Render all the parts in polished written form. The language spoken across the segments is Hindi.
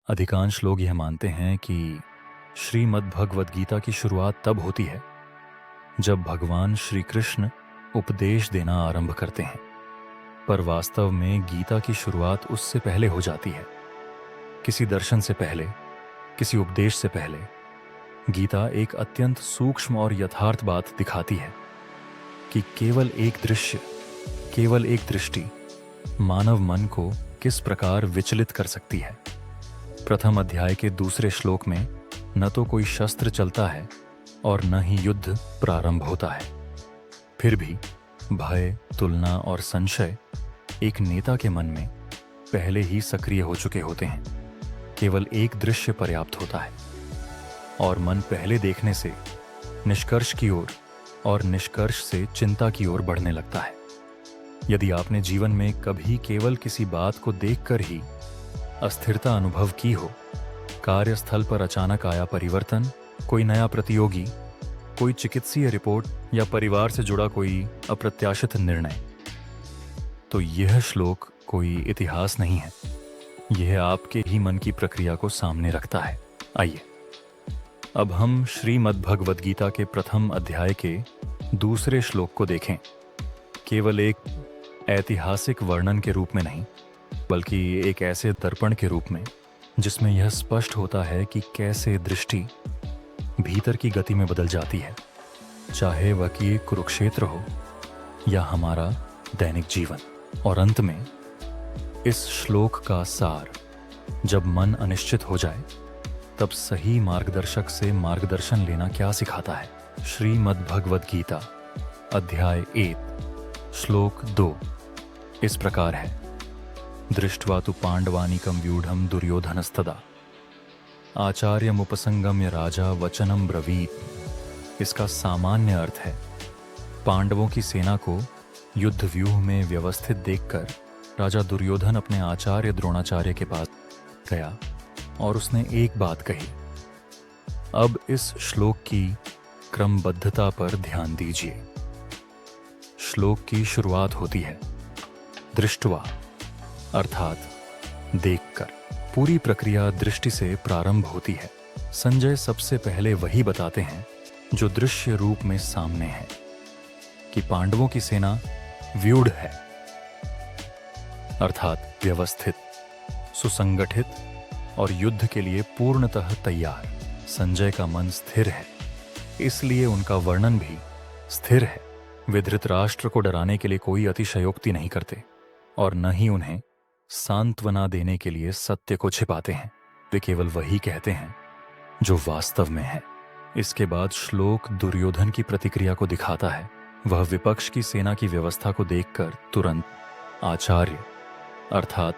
अधिकांश लोग यह मानते हैं कि श्रीमद् भगवद गीता की शुरुआत तब होती है जब भगवान श्री कृष्ण उपदेश देना आरंभ करते हैं। पर वास्तव में गीता की शुरुआत उससे पहले हो जाती है। किसी दर्शन से पहले, किसी उपदेश से पहले गीता एक अत्यंत सूक्ष्म और यथार्थ बात दिखाती है कि केवल एक दृश्य, केवल एक दृष्टि मानव मन को किस प्रकार विचलित कर सकती है। प्रथम अध्याय के दूसरे श्लोक में न तो कोई शस्त्र चलता है और न ही युद्ध प्रारंभ होता है। फिर भी भय, तुलना और संशय एक नेता के मन में पहले ही सक्रिय हो चुके होते हैं। केवल एक दृश्य पर्याप्त होता है और मन पहले देखने से निष्कर्ष की ओर और निष्कर्ष से चिंता की ओर बढ़ने लगता है। यदि आपने जीवन में कभी केवल किसी बात को देखकर ही अस्थिरता अनुभव की हो, कार्यस्थल पर अचानक आया परिवर्तन, कोई नया प्रतियोगी, कोई चिकित्सीय रिपोर्ट या परिवार से जुड़ा कोई अप्रत्याशित निर्णय, तो यह श्लोक कोई इतिहास नहीं है। यह आपके ही मन की प्रक्रिया को सामने रखता है। आइए अब हम श्रीमद् भगवद गीता के प्रथम अध्याय के दूसरे श्लोक को देखें। केवल एक ऐतिहासिक वर्णन के रूप में नहीं, बल्कि एक ऐसे दर्पण के रूप में जिसमें यह स्पष्ट होता है कि कैसे दृष्टि भीतर की गति में बदल जाती है, चाहे वह कि कुरुक्षेत्र हो या हमारा दैनिक जीवन। और अंत में इस श्लोक का सार, जब मन अनिश्चित हो जाए तब सही मार्गदर्शक से मार्गदर्शन लेना क्या सिखाता है। श्रीमद् भगवद गीता अध्याय 1 श्लोक 2 इस प्रकार है। दृष्ट्वा तु पांडवानीकं व्यूढ़ं दुर्योधनस्तदा आचार्यमुपसंगम्य राजा वचनम ब्रवीत। इसका सामान्य अर्थ है, पांडवों की सेना को युद्ध व्यूह में व्यवस्थित देखकर राजा दुर्योधन अपने आचार्य द्रोणाचार्य के पास गया और उसने एक बात कही। अब इस श्लोक की क्रमबद्धता पर ध्यान दीजिए। श्लोक की शुरुआत होती है दृष्ट्वा, अर्थात देखकर। पूरी प्रक्रिया दृष्टि से प्रारंभ होती है। संजय सबसे पहले वही बताते हैं जो दृश्य रूप में सामने है, कि पांडवों की सेना व्यूढ़ है, अर्थात व्यवस्थित, सुसंगठित और युद्ध के लिए पूर्णतः तैयार। संजय का मन स्थिर है, इसलिए उनका वर्णन भी स्थिर है। वे धृतराष्ट्र को डराने के लिए कोई अतिशयोक्ति नहीं करते और न ही उन्हें सांत्वना देने के लिए सत्य को छिपाते हैं। वे केवल वही कहते हैं जो वास्तव में है। इसके बाद श्लोक दुर्योधन की प्रतिक्रिया को दिखाता है। वह विपक्ष की सेना की व्यवस्था को देखकर तुरंत आचार्य अर्थात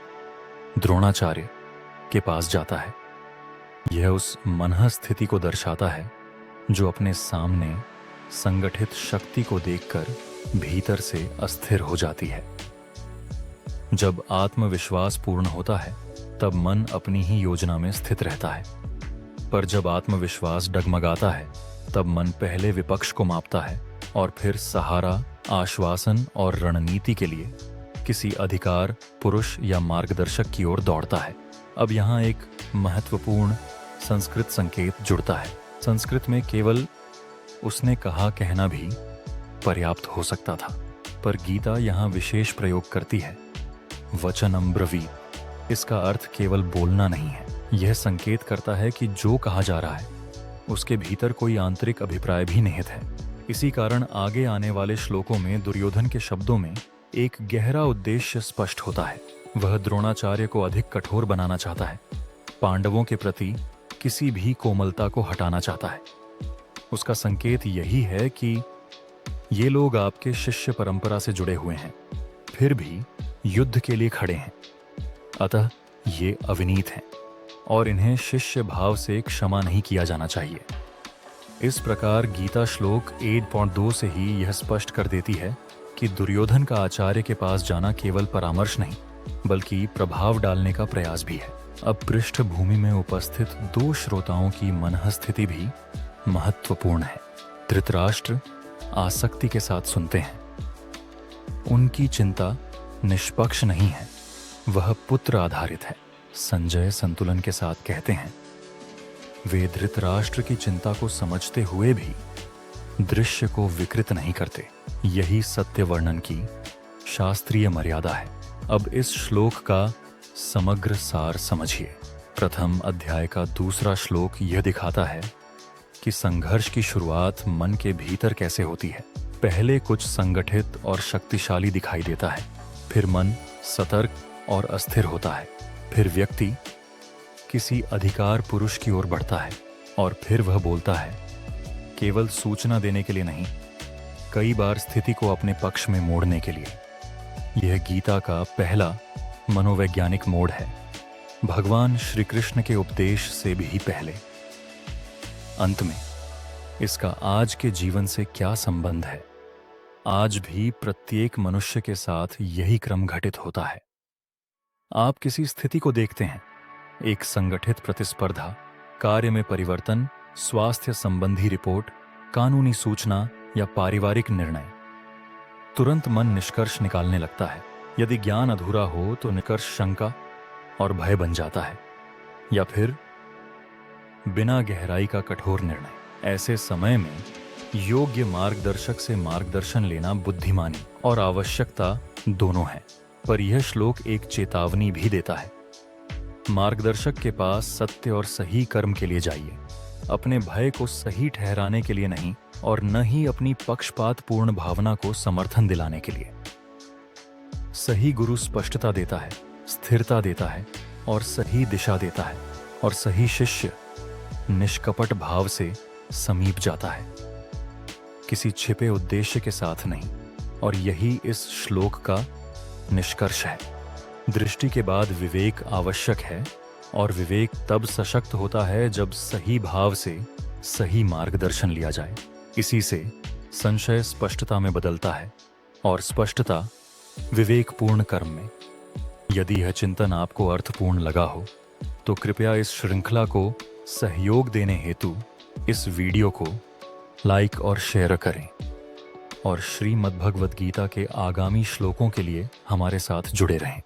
द्रोणाचार्य के पास जाता है। यह उस मनः स्थिति को दर्शाता है जो अपने सामने संगठित शक्ति को देखकर भीतर से अस्थिर हो जाती है। जब आत्मविश्वास पूर्ण होता है तब मन अपनी ही योजना में स्थित रहता है, पर जब आत्मविश्वास डगमगाता है तब मन पहले विपक्ष को मापता है और फिर सहारा, आश्वासन और रणनीति के लिए किसी अधिकार, पुरुष या मार्गदर्शक की ओर दौड़ता है। अब यहाँ एक महत्वपूर्ण संस्कृत संकेत जुड़ता है। संस्कृत में केवल उसने कहा कहना भी पर्याप्त हो सकता था, पर गीता यहाँ विशेष प्रयोग करती है, वचनम ब्रवीत। इसका अर्थ केवल बोलना नहीं है। यह संकेत करता है कि जो कहा जा रहा है उसके भीतर कोई आंतरिक अभिप्राय भी निहित है। इसी कारण आगे आने वाले श्लोकों में दुर्योधन के शब्दों में एक गहरा उद्देश्य स्पष्ट होता है। वह द्रोणाचार्य को अधिक कठोर बनाना चाहता है, पांडवों के प्रति किसी भी कोमलता को हटाना चाहता है। उसका संकेत यही है कि ये लोग आपके शिष्य परंपरा से जुड़े हुए हैं, फिर भी युद्ध के लिए खड़े हैं, अतः ये अविनीत हैं और इन्हें शिष्य भाव से क्षमा नहीं किया जाना चाहिए। इस प्रकार गीता श्लोक 8.2 से ही यह स्पष्ट कर देती है कि दुर्योधन का आचार्य के पास जाना केवल परामर्श नहीं, बल्कि प्रभाव डालने का प्रयास भी है। अब पृष्ठभूमि में उपस्थित दो श्रोताओं की मनःस्थिति भी महत्वपूर्ण है। धृतराष्ट्र आसक्ति के साथ सुनते हैं। उनकी चिंता निष्पक्ष नहीं है, वह पुत्र आधारित है। संजय संतुलन के साथ कहते हैं, वे धृतराष्ट्र की चिंता को समझते हुए भी दृश्य को विकृत नहीं करते। यही सत्य वर्णन की शास्त्रीय मर्यादा है। अब इस श्लोक का समग्र सार समझिए। प्रथम अध्याय का दूसरा श्लोक यह दिखाता है कि संघर्ष की शुरुआत मन के भीतर कैसे होती है। पहले कुछ संगठित और शक्तिशाली दिखाई देता है, फिर मन सतर्क और अस्थिर होता है, फिर व्यक्ति किसी अधिकार पुरुष की ओर बढ़ता है और फिर वह बोलता है, केवल सूचना देने के लिए नहीं, कई बार स्थिति को अपने पक्ष में मोड़ने के लिए। यह गीता का पहला मनोवैज्ञानिक मोड़ है, भगवान श्री कृष्ण के उपदेश से भी पहले। अंत में इसका आज के जीवन से क्या संबंध है? आज भी प्रत्येक मनुष्य के साथ यही क्रम घटित होता है। आप किसी स्थिति को देखते हैं, एक संगठित प्रतिस्पर्धा, कार्य में परिवर्तन, स्वास्थ्य संबंधी रिपोर्ट, कानूनी सूचना या पारिवारिक निर्णय। तुरंत मन निष्कर्ष निकालने लगता है। यदि ज्ञान अधूरा हो तो निष्कर्ष शंका और भय बन जाता है, या फिर बिना गहराई का कठोर निर्णय। ऐसे समय में योग्य मार्गदर्शक से मार्गदर्शन लेना बुद्धिमानी और आवश्यकता दोनों है। पर यह श्लोक एक चेतावनी भी देता है, मार्गदर्शक के पास सत्य और सही कर्म के लिए जाइए, अपने भय को सही ठहराने के लिए नहीं, और न ही अपनी पक्षपातपूर्ण भावना को समर्थन दिलाने के लिए। सही गुरु स्पष्टता देता है, स्थिरता देता है और सही दिशा देता है, और सही शिष्य निष्कपट भाव से समीप जाता है, किसी छिपे उद्देश्य के साथ नहीं। और यही इस श्लोक का निष्कर्ष है। दृष्टि के बाद विवेक आवश्यक है, और विवेक तब सशक्त होता है जब सही भाव से सही मार्गदर्शन लिया जाए। इसी से संशय स्पष्टता में बदलता है, और स्पष्टता विवेकपूर्ण कर्म में। यदि यह चिंतन आपको अर्थपूर्ण लगा हो तो कृपया इस श्रृंखला को सहयोग देने हेतु इस वीडियो को लाइक और शेयर करें, और श्रीमद् भगवद गीता के आगामी श्लोकों के लिए हमारे साथ जुड़े रहें।